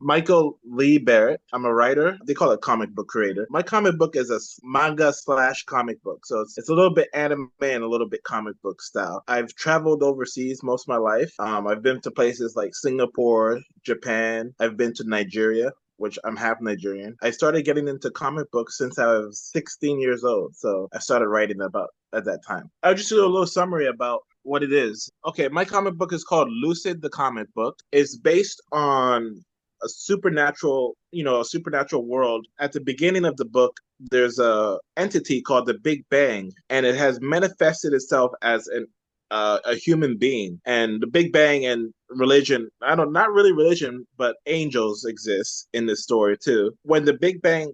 Michael Lee Barrett. I'm a writer. They call it comic book creator. My comic book is a manga slash comic book. So it's a little bit anime and a little bit comic book style. I've traveled overseas most of my life. I've been to places like Singapore, Japan. I've been to Nigeria, which I'm half Nigerian. I started getting into comic books since I was 16 years old. So I started writing about at that time. I'll just do a little summary about what it is. Okay, my comic book is called Lucid the Comic Book. It's based on a supernatural world. At the beginning of the book, there's a entity called the Big Bang, and it has manifested itself as a human being. And the Big Bang and religion, I don't, not really religion, but angels exist in this story too. When the Big Bang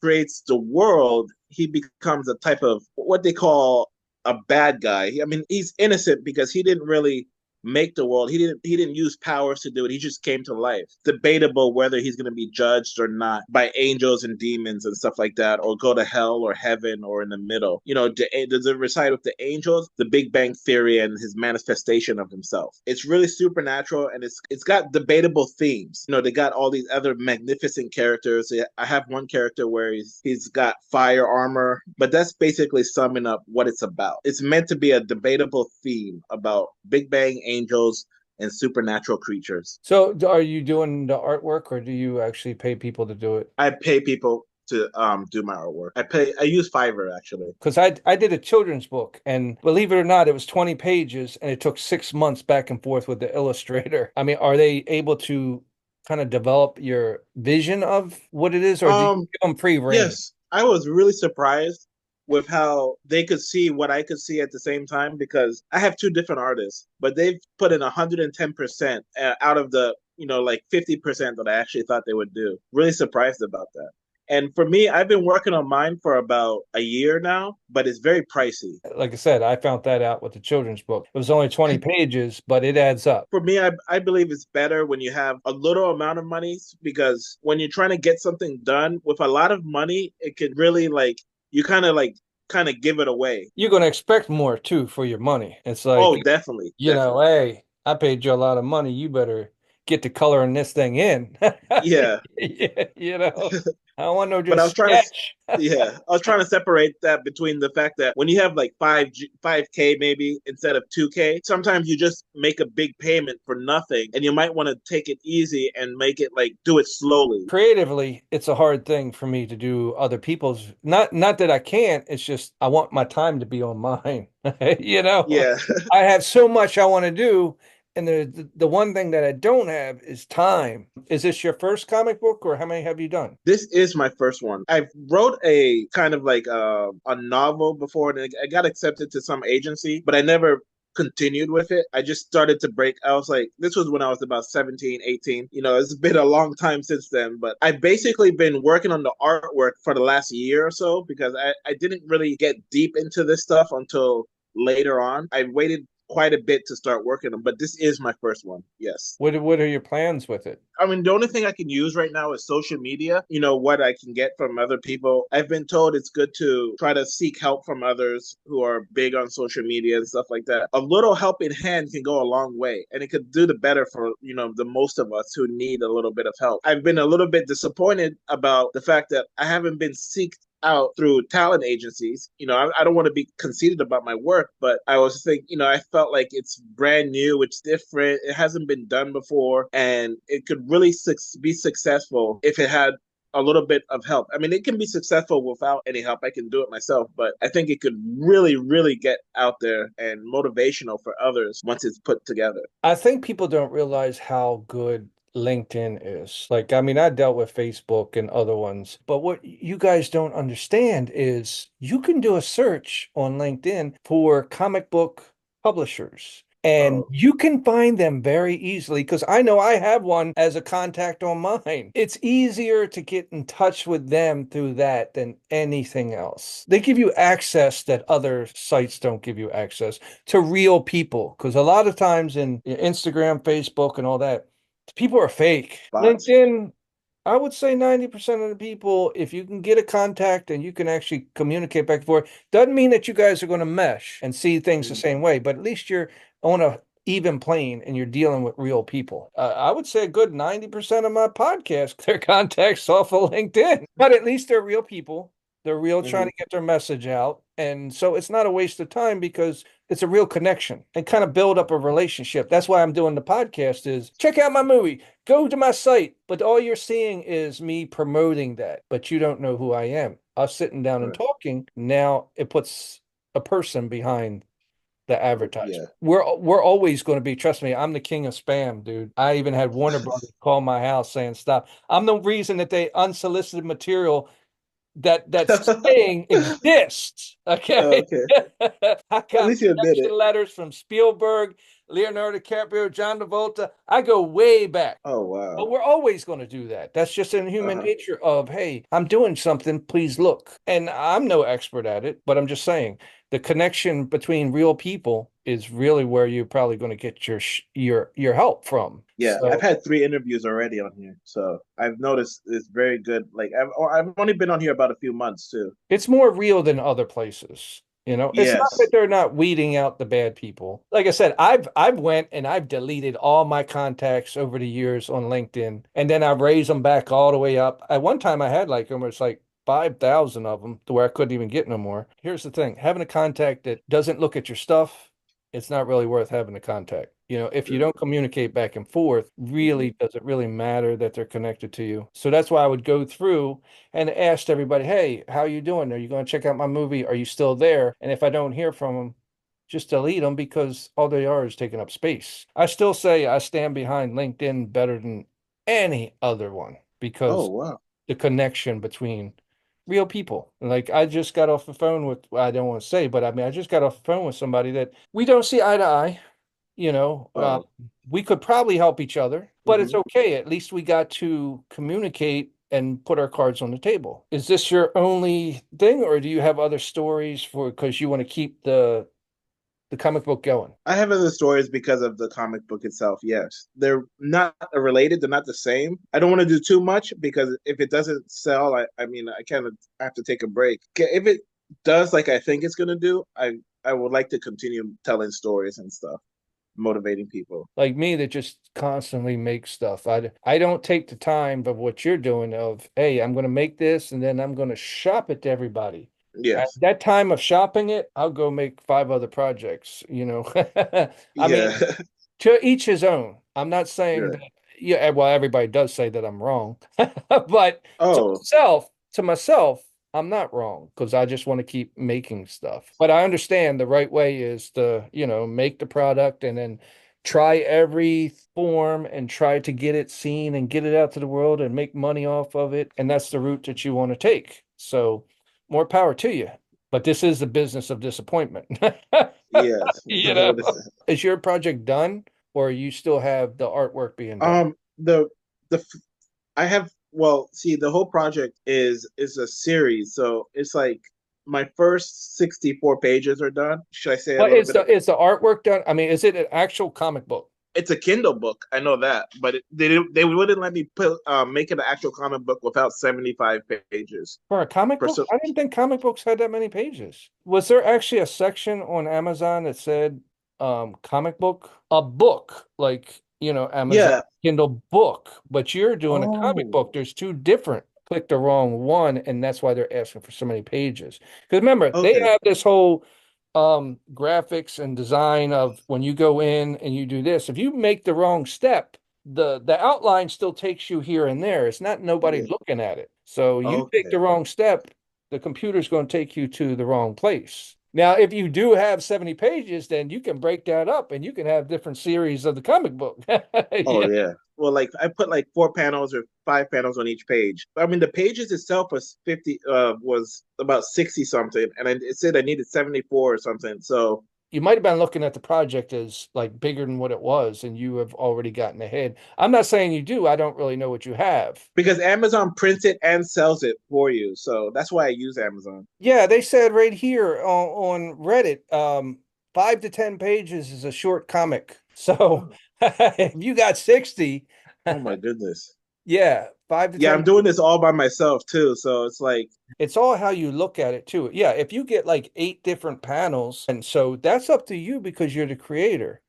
creates the world, he becomes a type of what they call a bad guy. I mean, he's innocent because he didn't really make the world. He didn't use powers to do it. He just came to life. Debatable whether he's going to be judged or not by angels and demons and stuff like that, or go to hell or heaven or in the middle. Does it reside with the angels, the Big Bang Theory, and his manifestation of himself? It's really supernatural, and it's got debatable themes. They got all these other magnificent characters. I have one character where he's got fire armor, but that's basically summing up what it's about. It's meant to be a debatable theme about Big Bang, angels, and supernatural creatures. So are you doing the artwork or do you actually pay people to do it? I pay people to do my artwork. I use Fiverr actually. Because I did a children's book, and believe it or not, it was 20 pages, and it took 6 months back and forth with the illustrator. I mean, are they able to kind of develop your vision of what it is, or do you Um give them free reign? yes, I was really surprised with how they could see what I could see at the same time, because I have two different artists, but they've put in 110% out of the, like 50% that I actually thought they would do. Really surprised about that. And for me, I've been working on mine for about a year now, but it's very pricey. Like I said, I found that out with the children's book. It was only 20 pages, but it adds up. For me, I believe it's better when you have a little amount of money, because when you're trying to get something done with a lot of money, it can really you kind of give it away. You're going to expect more too for your money. It's like, Oh, definitely, you know, definitely. hey, I paid you a lot of money. You better get to coloring this thing in. Yeah. Yeah, I don't want no But I just was trying to, sketch. yeah, I was trying to separate that between the fact that when you have like 5K maybe instead of 2K, sometimes you just make a big payment for nothing, and you might want to take it easy and make it like do it slowly. Creatively, it's a hard thing for me to do other people's. Not that I can't, it's just I want my time to be on mine. You know, Yeah. I have so much I want to do, and the one thing that I don't have is time. Is this your first comic book, or how many have you done? This is my first one. I wrote a kind of like a novel before, and I got accepted to some agency, but I never continued with it. I just started to break. I was like, this was when I was about 17, 18. It's been a long time since then, but I've basically been working on the artwork for the last year or so, because I didn't really get deep into this stuff until later on. I waited quite a bit to start working on, but this is my first one. Yes. What are your plans with it? I mean, the only thing I can use right now is social media, what I can get from other people. I've been told it's good to try to seek help from others who are big on social media and stuff like that. A little help in hand can go a long way, and it could do the better for, the most of us who need a little bit of help. I've been a little bit disappointed about the fact that I haven't been seeked out through talent agencies. I don't want to be conceited about my work, but I was thinking, I felt like it's brand new, it's different, it hasn't been done before, and it could really be successful if it had a little bit of help. I mean, it can be successful without any help. I can do it myself, but I think it could really, really get out there and motivational for others once it's put together. I think people don't realize how good LinkedIn is. Like, I mean, I dealt with Facebook and other ones, but what you guys don't understand is you can do a search on LinkedIn for comic book publishers. And Oh, you can find them very easily because I know I have one as a contact on mine. It's easier to get in touch with them through that than anything else. They give you access that other sites don't give you access to real people. Because a lot of times in Instagram, Facebook, and all that, people are fake. bots. LinkedIn, I would say 90% of the people, if you can get a contact and you can actually communicate back and forth, doesn't mean that you guys are going to mesh and see things the same way, but at least you're on even playing and you're dealing with real people. I would say a good 90% of my podcast, their contacts off of LinkedIn, but at least they're real people. They're real trying Hmm. to get their message out. And so it's not a waste of time because it's a real connection and kind of build up a relationship. That's why I'm doing the podcast is check out my movie, go to my site. But all you're seeing is me promoting that, but you don't know who I am. Us sitting down and Right. talking, now it puts a person behind the Yeah. advertisement. We're always going to be, trust me, I'm the king of spam, dude. I even had Warner Brothers call my house saying stop. I'm the reason that they unsolicited material that's saying exists. Okay. Okay. I At got least you admit it. rejection letters from Spielberg, Leonardo DiCaprio, John Travolta. I go way back. Oh But wow. we're always going to do that. That's just in human Uh-huh. nature of, hey, I'm doing something, please look. And I'm no expert at it, but I'm just saying the connection between real people is really where you're probably going to get your help from. Yeah, I've So had 3 interviews already on here, so I've noticed it's very good. Like I've only been on here about a few months too. it's more real than other places. You know, it's not that Yes. they're not weeding out the bad people. Like I said, I've went and I've deleted all my contacts over the years on LinkedIn, and then I've raised them back all the way up. At one time, I had like almost like 5,000 of them to where I couldn't even get no more. Here's the thing: having a contact that doesn't look at your stuff, it's not really worth having a contact. You know, if you True. don't communicate back and forth, Hmm. really, does it really matter that they're connected to you? So that's why I would go through and asked everybody, "Hey, how you doing? Are you going to check out my movie? Are you still there?" And if I don't hear from them, just delete them because all they are is taking up space. I still say I stand behind LinkedIn better than any other one Oh because wow. the connection between real people. Like I just got off the phone with, well, I don't want to say, but I mean, I just got off the phone with somebody that we don't see eye to eye. You know, Oh. we could probably help each other, but it's Hmm. okay. At least we got to communicate and put our cards on the table. Is this your only thing, or do you have other stories for because you want to keep the comic book going? I have other stories because of the comic book itself. Yes, they're not related. They're not the same. I don't want to do too much because if it doesn't sell, I mean, I kind of have to take a break. If it does, like I think it's gonna do, I would like to continue telling stories and stuff, motivating people. Like me that just constantly makes stuff. I don't take the time of what you're doing of, hey, I'm going to make this and then I'm going to shop it to everybody. At Yes. that time of shopping it, I'll go make five other projects, you know. I mean, Yeah. to each his own. I'm not saying Right. that, yeah, well, everybody does say that I'm wrong, but Oh. to myself, I'm not wrong because I just want to keep making stuff. But I understand the right way is to, you know, make the product and then try every form and try to get it seen and get it out to the world and make money off of it. And that's the route that you want to take. So more power to you. But this is the business of disappointment. Yes. You I know, understand. is your project done or you still have the artwork being done? Um. The I have well, see, the whole project is a series, so it's like my first 64 pages are done. Should I say a But little bit? is the artwork done? I mean, is it an actual comic book? It's a Kindle book, I know that, but they wouldn't let me put make it an actual comic book without 75 pages. For a comic For book? so I didn't think comic books had that many pages. Was there actually a section on Amazon that said comic book? A book, like, you know, Amazon yeah. Kindle book, but you're doing a comic Oh, book. There's two different. Click the wrong one, and that's why they're asking for so many pages. Because remember, they okay. have this whole graphics and design of when you go in and you do this. If you make the wrong step, the outline still takes you here and there. It's not nobody Yeah. looking at it. So you take the Okay. wrong step, the computer's going to take you to the wrong place. Now, if you do have 70 pages, then you can break that up and you can have different series of the comic book. Oh Yeah. yeah. Well, like I put like 4 panels or 5 panels on each page. I mean, the pages itself was about 60 something, and it said I needed 74 or something. So You might have been looking at the project as like bigger than what it was, and you have already gotten ahead. I'm not saying you do. I don't really know what you have. because Amazon prints it and sells it for you, so that's why I use Amazon. Yeah, they said right here on Reddit, 5 to 10 pages is a short comic. So Oh, if you got 60, oh my goodness. yeah, five to Yeah, ten. I'm doing this all by myself too, so it's like, It's all how you look at it too. Yeah, if you get like 8 different panels, and so that's up to you because you're the creator.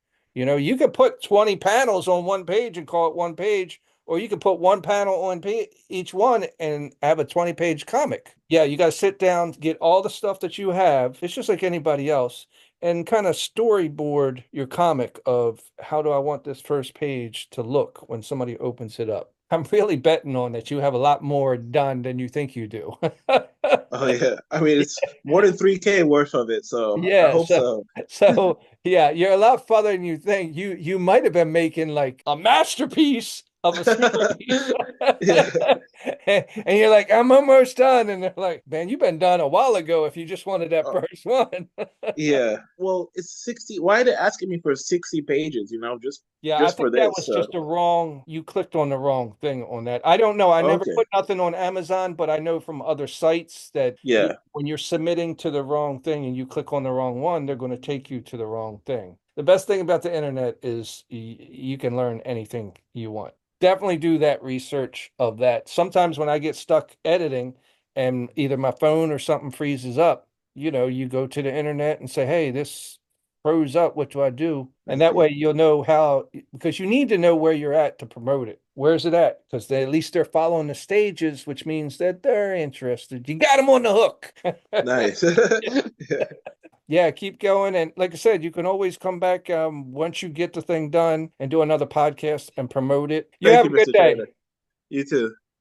You could put 20 panels on one page and call it one page, or you could put one panel on each one and have a 20-page comic. Yeah, you got to sit down, get all the stuff that you have. It's just like anybody else, and kind of storyboard your comic of how do I want this first page to look when somebody opens it up. I'm really betting on that you have a lot more done than you think you do. Oh yeah. I mean, it's more than 3K worth of it, so I Yeah, hope so so. so yeah, you're a lot further than you think. You might have been making like a masterpiece of a series. Yeah. And you're like, I'm almost done. And they're like, man, you've been done a while ago if you just wanted that Uh, first one. yeah. Well, it's 60. Why are they asking me for 60 pages, Yeah, I just think for that this? was So, just you clicked on the wrong thing on that. I don't know. I never okay. put nothing on Amazon, but I know from other sites that Yeah. when you're submitting to the wrong thing and you click on the wrong one, they're going to take you to the wrong thing. The best thing about the internet is you can learn anything you want. Definitely do that research of that. Sometimes when I get stuck editing and either my phone or something freezes up, you go to the internet and say, hey, this froze up. What do I do? And Thank that you. way you'll know how, because you need to know where you're at to promote it. Where's it at? Because at least they're following the stages, which means that they're interested. You got them on the hook. Nice. Yeah. Yeah, keep going. And like I said, you can always come back once you get the thing done and do another podcast and promote it. You Thank have you, a good Mr. day. Traynor. You too.